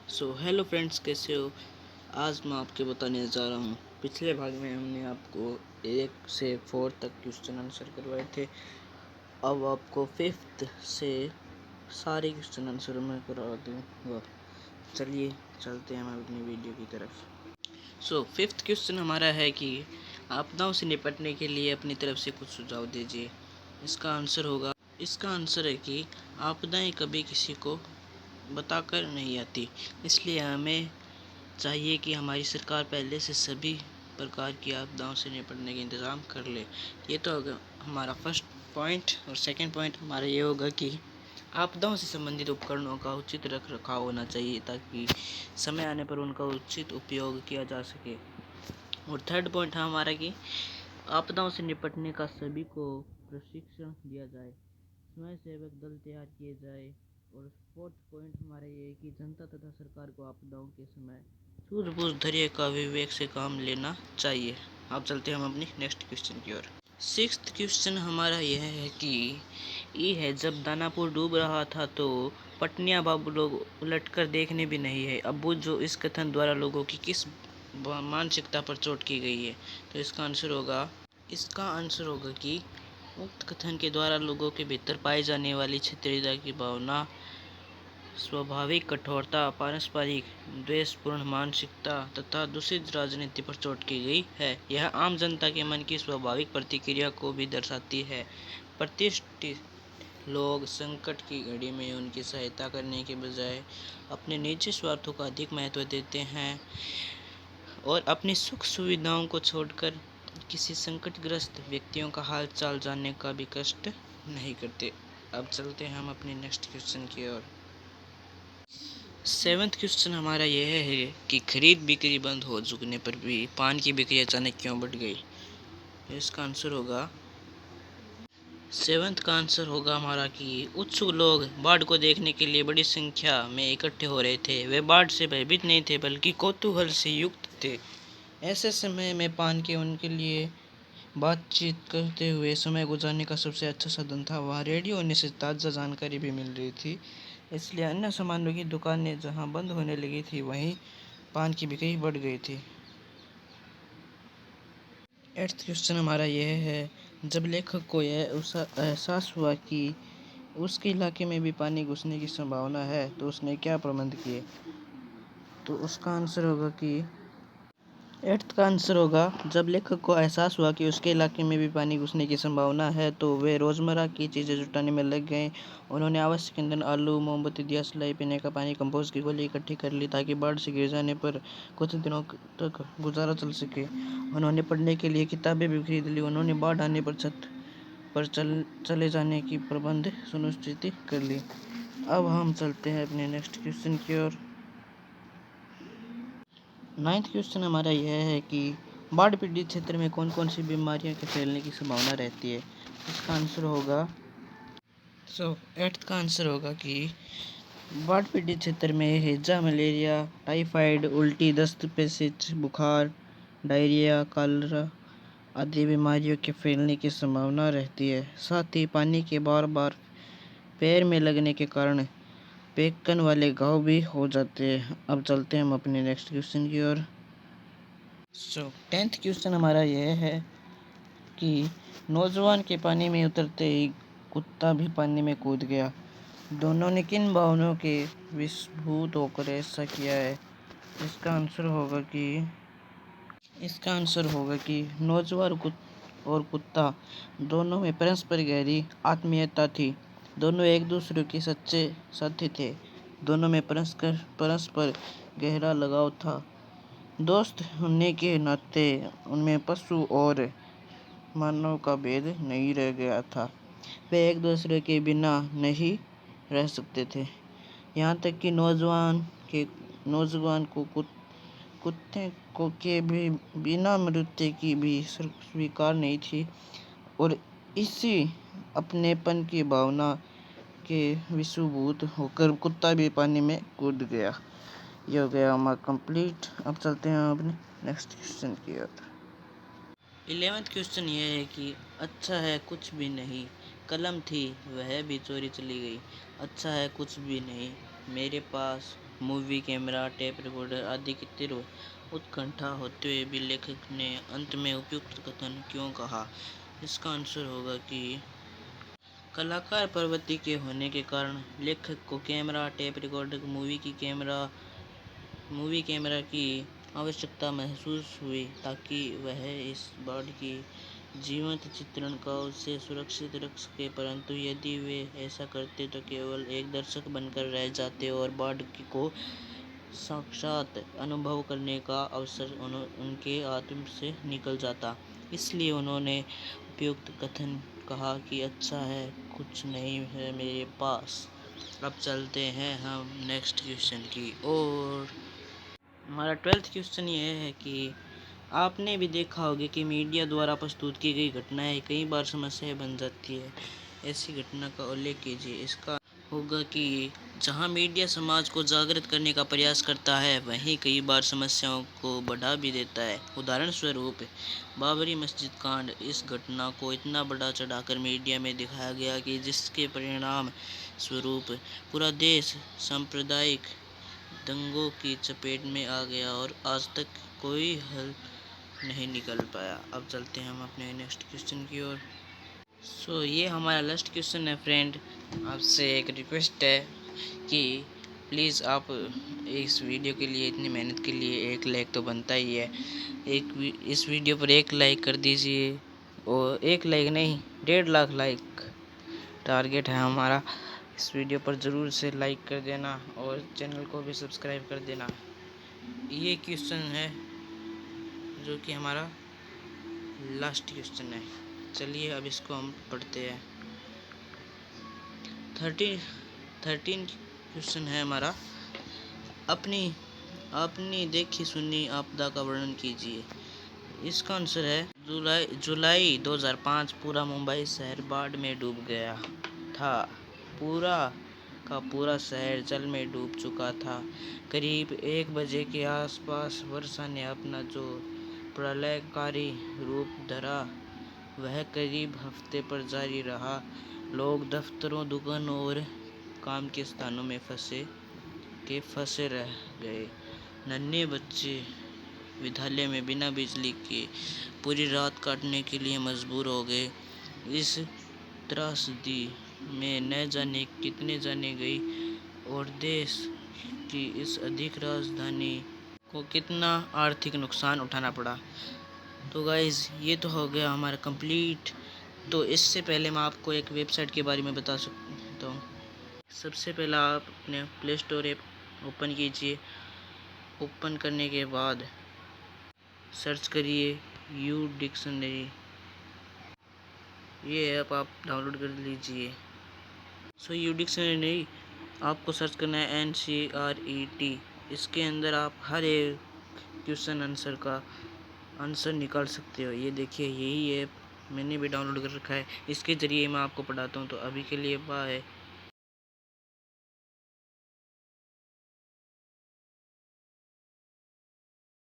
Hello friends, कैसे हो। आज मैं आपको बताने जा रहा हूँ। पिछले भाग में हमने आपको 1 से 4 तक क्वेश्चन आंसर करवाए थे। अब आपको 5th से सारे क्वेश्चन आंसर मैं करवा दूँगा। चलिए चलते हैं हम अपनी वीडियो की तरफ। 5th क्वेश्चन हमारा है कि आपदाओं से निपटने के लिए अपनी तरफ से कुछ सुझाव दीजिए। इसका आंसर है कि आपदाएं कभी किसी को बताकर नहीं आती, इसलिए हमें चाहिए कि हमारी सरकार पहले से सभी प्रकार की आपदाओं से निपटने के इंतज़ाम कर ले। ये तो होगा हमारा फर्स्ट पॉइंट। और सेकंड पॉइंट हमारा ये होगा कि आपदाओं से संबंधित उपकरणों का उचित रख रखाव होना चाहिए ताकि समय आने पर उनका उचित उपयोग किया जा सके। और थर्ड पॉइंट है हमारा कि आपदाओं से निपटने का सभी को प्रशिक्षण दिया जाए, स्वयं सेवक दल तैयार किए जाए। और फोर्थ पॉइंट हमारा ये है कि जनता तथा सरकार को आपदाओं के समय सूझबूझ धैर्य का विवेक से काम लेना चाहिए। अब चलते हैं हम अपनी नेक्स्ट क्वेश्चन की ओर। 6th क्वेश्चन हमारा यह है कि जब दानापुर डूब रहा था तो पटनिया बाबू लोग उलटकर देखने भी नहीं है। अब जो इस कथन द्वारा लोगों की किस मानसिकता पर चोट की गई है। तो इसका आंसर होगा कि उक्त कथन के द्वारा लोगों के भीतर पाई जाने वाली क्षेत्रीयता की भावना, स्वाभाविक कठोरता, पारस्परिक द्वेषपूर्ण मानसिकता तथा दूषित राजनीति पर चोट की गई है। यह आम जनता के मन की स्वाभाविक प्रतिक्रिया को भी दर्शाती है। प्रतिष्ठित लोग संकट की घड़ी में उनकी सहायता करने के बजाय अपने निजी स्वार्थों को अधिक महत्व देते हैं और अपनी सुख सुविधाओं को छोड़कर किसी संकटग्रस्त व्यक्तियों का हाल चाल जानने का भी कष्ट नहीं करते। अब चलते हैं हम अपने नेक्स्ट क्वेश्चन की ओर। 7th क्वेश्चन हमारा यह है कि खरीद बिक्री बंद हो चुकने पर भी पान की बिक्री अचानक क्यों बढ़ गई। इसका आंसर होगा 7th का आंसर होगा हमारा कि उत्सुक लोग बाढ़ को देखने के लिए बड़ी संख्या में इकट्ठे हो रहे थे। वे बाढ़ से भयभीत नहीं थे बल्कि कौतूहल से युक्त थे। ऐसे समय में पान के उनके लिए बातचीत करते हुए समय गुजारने का सबसे अच्छा साधन था। वहाँ रेडियो होने से ताज़ा जानकारी भी मिल रही थी, इसलिए अन्य सामानों की दुकानें जहाँ बंद होने लगी थी वहीं पान की बिक्री बढ़ गई थी। 8th क्वेश्चन हमारा यह है, जब लेखक को यह एहसास हुआ कि उसके इलाके में भी पानी घुसने की संभावना है तो उसने क्या प्रबंध किए। तो उसका आंसर होगा कि 8th का आंसर होगा, जब लेखक को एहसास हुआ कि उसके इलाके में भी पानी घुसने की संभावना है तो वे रोज़मर्रा की चीज़ें जुटाने में लग गए। उन्होंने आवश्यक ईंधन, आलू, मोमबत्ती, दिया सलाई, पीने का पानी, कंपोस्ट की गोली इकट्ठी कर ली ताकि बाढ़ से गिर जाने पर कुछ दिनों तक गुजारा चल सके। उन्होंने पढ़ने के लिए किताबें भी खरीद ली। उन्होंने बाढ़ आने पर छत पर चले जाने की प्रबंध सुनिश्चित कर ली। अब हम चलते हैं अपने नेक्स्ट क्वेश्चन की ओर। 9th क्वेश्चन हमारा यह है कि बाढ़ पीड़ित क्षेत्र में कौन कौन सी बीमारियों के फैलने की संभावना रहती है। इसका आंसर होगा 8th का आंसर होगा कि बाढ़ पीड़ित क्षेत्र में हैजा, मलेरिया, टाइफाइड, उल्टी, दस्त, पेचिश, बुखार, डायरिया, कॉलरा आदि बीमारियों के फैलने की संभावना रहती है। साथ ही पानी के बार बार पैर में लगने के कारण पेकन वाले घाव भी हो जाते हैं। अब चलते हैं हम अपने नेक्स्ट क्वेश्चन की ओर। 10th क्वेश्चन हमारा यह है कि नौजवान के पानी में उतरते ही कुत्ता भी पानी में कूद गया। दोनों ने किन भावनाओं के विस्फोट होकर ऐसा किया है। इसका आंसर होगा कि नौजवान और कुत्ता दोनों में परस्पर गहरी आत्मीयता थी। दोनों एक दूसरे के सच्चे साथी थे। दोनों में परस्पर गहरा लगाव था। दोस्त होने के नाते उनमें पशु और मानव का भेद नहीं रह गया था। वे एक दूसरे के बिना नहीं रह सकते थे। यहाँ तक कि नौजवान को कुत्ते को के भी बिना मृत्यु की भी स्वीकार नहीं थी। और इसी अपनेपन की भावना के विषुभूत होकर कुत्ता भी पानी में कूद गया। ये हो गया हमारा कंप्लीट। अब चलते हैं अपने नेक्स्ट क्वेश्चन की ओर। 11th क्वेश्चन ये है कि अच्छा है कुछ भी नहीं, कलम थी वह भी चोरी चली गई। अच्छा है कुछ भी नहीं, मेरे पास मूवी कैमरा, टेप रिकॉर्डर आदि की तीव्र उत्कंठा होते हुए भी लेखक ने अंत में उपयुक्त कथन क्यों कहा? इसका आंसर होगा कि कलाकार प्रवृत्ति के होने के कारण लेखक को camera, tape recorder, movie camera की आवश्यकता महसूस हुई ताकि वह इस बाढ़ की जीवंत चित्रण का उसे सुरक्षित रख सके, परंतु यदि वे ऐसा करते तो केवल एक दर्शक बनकर रह जाते और बाढ़ को साक्षात अनुभव करने का अवसर उनके आत्म से निकल जाता। इसलिए उन्होंने उपयुक्त कथन कहा कि अच्छा है, कुछ नहीं है मेरे पास। अब चलते हैं हम नेक्स्ट क्वेश्चन की ओर। हमारा 12th क्वेश्चन ये है कि आपने भी देखा होगा कि मीडिया द्वारा प्रस्तुत की गई घटनाएं कई बार समस्याएं बन जाती है। ऐसी घटना का उल्लेख कीजिए। इसका होगा कि जहां मीडिया समाज को जागृत करने का प्रयास करता है, वहीं कई बार समस्याओं को बढ़ा भी देता है। उदाहरण स्वरूप बाबरी मस्जिद कांड। इस घटना को इतना बढ़ा चढ़ाकर मीडिया में दिखाया गया कि जिसके परिणाम स्वरूप पूरा देश सांप्रदायिक दंगों की चपेट में आ गया और आज तक कोई हल नहीं निकल पाया। अब चलते हैं हम अपने नेक्स्ट क्वेश्चन की ओर। ये हमारा लास्ट क्वेश्चन है फ्रेंड। आपसे एक रिक्वेस्ट है कि प्लीज़ आप इस वीडियो के लिए, इतनी मेहनत के लिए एक लाइक तो बनता ही है। इस वीडियो पर एक लाइक कर दीजिए, और एक लाइक नहीं, 1.5 लाख लाइक टारगेट है हमारा। इस वीडियो पर ज़रूर से लाइक कर देना और चैनल को भी सब्सक्राइब कर देना। ये क्वेश्चन है जो कि हमारा लास्ट क्वेश्चन है। चलिए अब इसको हम पढ़ते हैं। 13 क्वेश्चन है हमारा। अपनी देखी सुनी आपदा का वर्णन कीजिए। इसका आंसर है जुलाई 2005 पूरा मुंबई शहर बाढ़ में डूब गया था। पूरा का पूरा शहर जल में डूब चुका था। करीब 1 बजे के आसपास वर्षा ने अपना जो प्रलयकारी रूप धरा, वह करीब हफ्ते पर जारी रहा। लोग दफ्तरों, दुकानों और काम के स्थानों में फंसे रह गए। नन्हे बच्चे विद्यालय में बिना बिजली के पूरी रात काटने के लिए मजबूर हो गए। इस त्रासदी में न जाने कितने जाने गई और देश की इस अधिक राजधानी को कितना आर्थिक नुकसान उठाना पड़ा। तो गाइज, ये तो हो गया हमारा कंप्लीट। तो इससे पहले मैं आपको एक वेबसाइट के बारे में बता सकता हूँ। सबसे पहला आप अपने प्ले स्टोर ऐप ओपन कीजिए। ओपन करने के बाद सर्च करिए यू डिक्शनरी। ये ऐप आप डाउनलोड कर लीजिए। यू डिक्शनरी नहीं, आपको सर्च करना है NCRET। इसके अंदर आप हर एक क्वेश्चन आंसर का आंसर निकाल सकते हो। ये देखिए, यही ऐप मैंने भी डाउनलोड कर रखा है। इसके ज़रिए मैं आपको पढ़ाता हूँ। तो अभी के लिए बाय।